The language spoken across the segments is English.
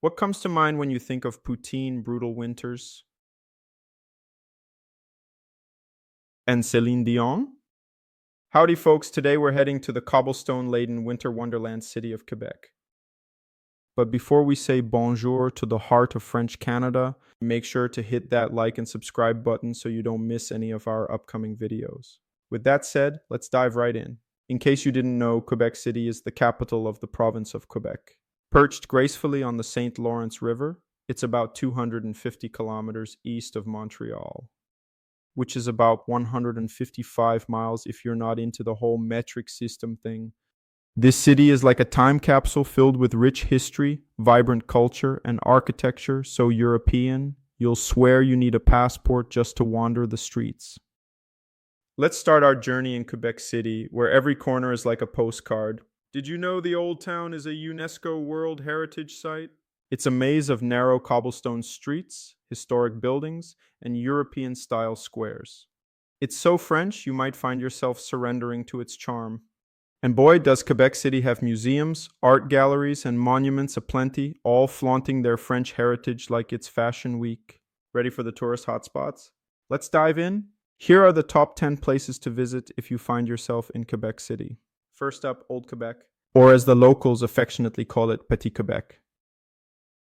What comes to mind when you think of poutine, brutal winters, and Celine Dion? Howdy, folks. Today we're heading to the cobblestone laden winter wonderland city of Quebec. But before we say bonjour to the heart of French Canada, make sure to hit that like and subscribe button so you don't miss any of our upcoming videos. With that said, let's dive right in. In case you didn't know, Quebec City is the capital of the province of Quebec. Perched gracefully on the St. Lawrence River, it's about 250 kilometers east of Montreal, which is about 155 miles if you're not into the whole metric system thing. This city is like a time capsule filled with rich history, vibrant culture, and architecture so European, you'll swear you need a passport just to wander the streets. Let's start our journey in Quebec City, where every corner is like a postcard. Did you know the Old Town is a UNESCO World Heritage Site? It's a maze of narrow cobblestone streets, historic buildings, and European-style squares. It's so French, you might find yourself surrendering to its charm. And boy, does Quebec City have museums, art galleries, and monuments aplenty, all flaunting their French heritage like it's Fashion Week. Ready for the tourist hotspots? Let's dive in. Here are the top 10 places to visit if you find yourself in Quebec City. First up, Old Quebec, or as the locals affectionately call it, Petit Quebec.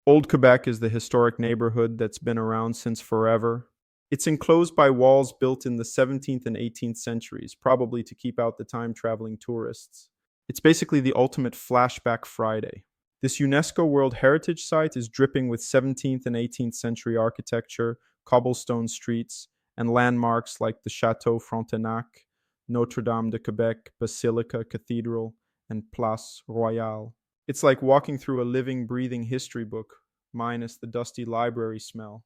Old Quebec is the historic neighborhood that's been around since forever. It's enclosed by walls built in the 17th and 18th centuries, probably to keep out the time-traveling tourists. It's basically the ultimate flashback Friday. This UNESCO World Heritage Site is dripping with 17th and 18th century architecture, cobblestone streets, and landmarks like the Château Frontenac, Notre-Dame de Québec Basilica-Cathedral, and Place Royale. It's like walking through a living, breathing history book, minus the dusty library smell.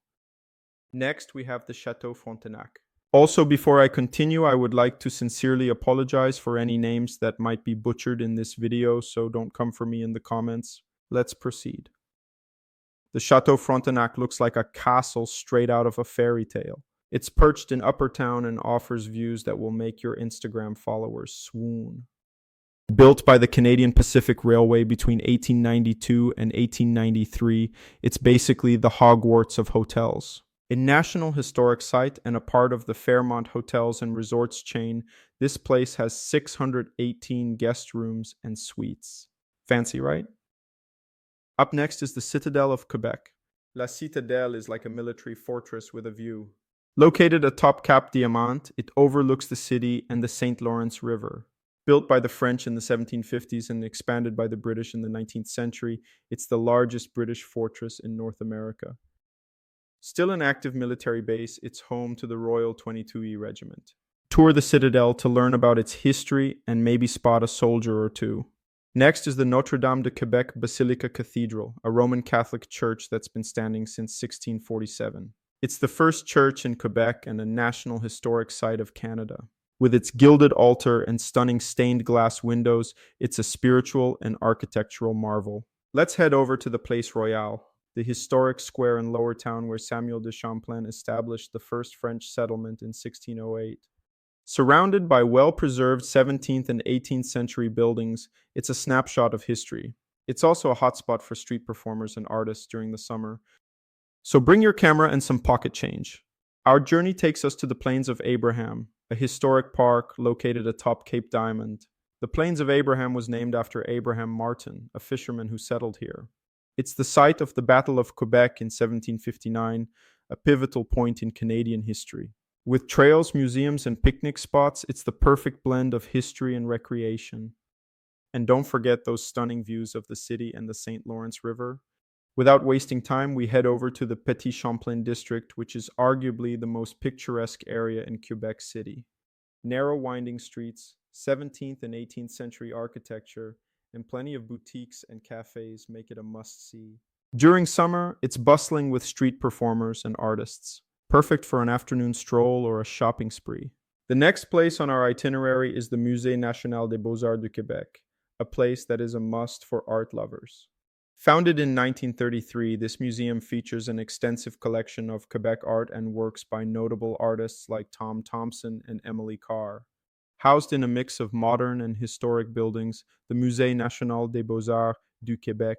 Next, we have the Château Frontenac. Also, before I continue, I would like to sincerely apologize for any names that might be butchered in this video, so don't come for me in the comments. Let's proceed. The Château Frontenac looks like a castle straight out of a fairy tale. It's perched in Upper Town and offers views that will make your Instagram followers swoon. Built by the Canadian Pacific Railway between 1892 and 1893, it's basically the Hogwarts of hotels. A National Historic Site and a part of the Fairmont Hotels and Resorts chain, this place has 618 guest rooms and suites. Fancy, right? Up next is the Citadelle of Quebec. La Citadelle is like a military fortress with a view. Located atop Cap Diamant, it overlooks the city and the St. Lawrence River. Built by the French in the 1750s and expanded by the British in the 19th century, it's the largest British fortress in North America. Still an active military base, it's home to the Royal 22E Regiment. Tour the Citadel to learn about its history and maybe spot a soldier or two. Next is the Notre-Dame de Québec Basilica-Cathedral, a Roman Catholic church that's been standing since 1647. It's the first church in Quebec and a National Historic Site of Canada. With its gilded altar and stunning stained glass windows, it's a spiritual and architectural marvel. Let's head over to the Place Royale, the historic square in Lower Town where Samuel de Champlain established the first French settlement in 1608. Surrounded by well-preserved 17th and 18th century buildings, it's a snapshot of history. It's also a hotspot for street performers and artists during the summer. So bring your camera and some pocket change. Our journey takes us to the Plains of Abraham, a historic park located atop Cape Diamond. The Plains of Abraham was named after Abraham Martin, a fisherman who settled here. It's the site of the Battle of Quebec in 1759, a pivotal point in Canadian history. With trails, museums, and picnic spots, it's the perfect blend of history and recreation. And don't forget those stunning views of the city and the St. Lawrence River. Without wasting time, we head over to the Petit Champlain district, which is arguably the most picturesque area in Quebec City. Narrow winding streets, 17th and 18th century architecture, and plenty of boutiques and cafes make it a must-see. During summer, it's bustling with street performers and artists, perfect for an afternoon stroll or a shopping spree. The next place on our itinerary is the Musée National des Beaux-Arts du Québec, a place that is a must for art lovers. Founded in 1933, this museum features an extensive collection of Quebec art and works by notable artists like Tom Thompson and Emily Carr. Housed in a mix of modern and historic buildings, the Musée National des Beaux-Arts du Québec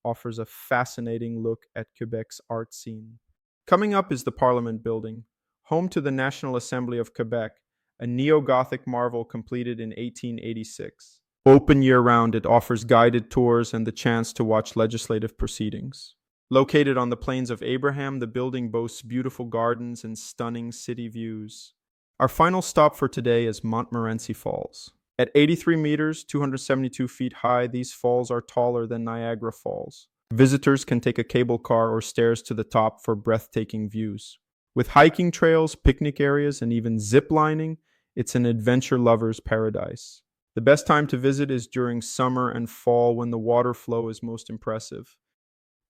offers a fascinating look at Quebec's art scene. Coming up is the Parliament Building, home to the National Assembly of Quebec, a neo-Gothic marvel completed in 1886. Open year-round, it offers guided tours and the chance to watch legislative proceedings. Located on the Plains of Abraham, the building boasts beautiful gardens and stunning city views. Our final stop for today is Montmorency Falls. At 83 meters, 272 feet high, these falls are taller than Niagara Falls. Visitors can take a cable car or stairs to the top for breathtaking views. With hiking trails, picnic areas, and even zip lining, it's an adventure lover's paradise. The best time to visit is during summer and fall when the water flow is most impressive.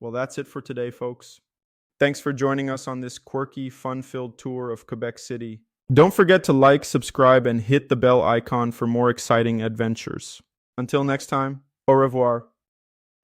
Well, that's it for today, folks. Thanks for joining us on this quirky, fun-filled tour of Quebec City. Don't forget to like, subscribe, and hit the bell icon for more exciting adventures. Until next time, au revoir.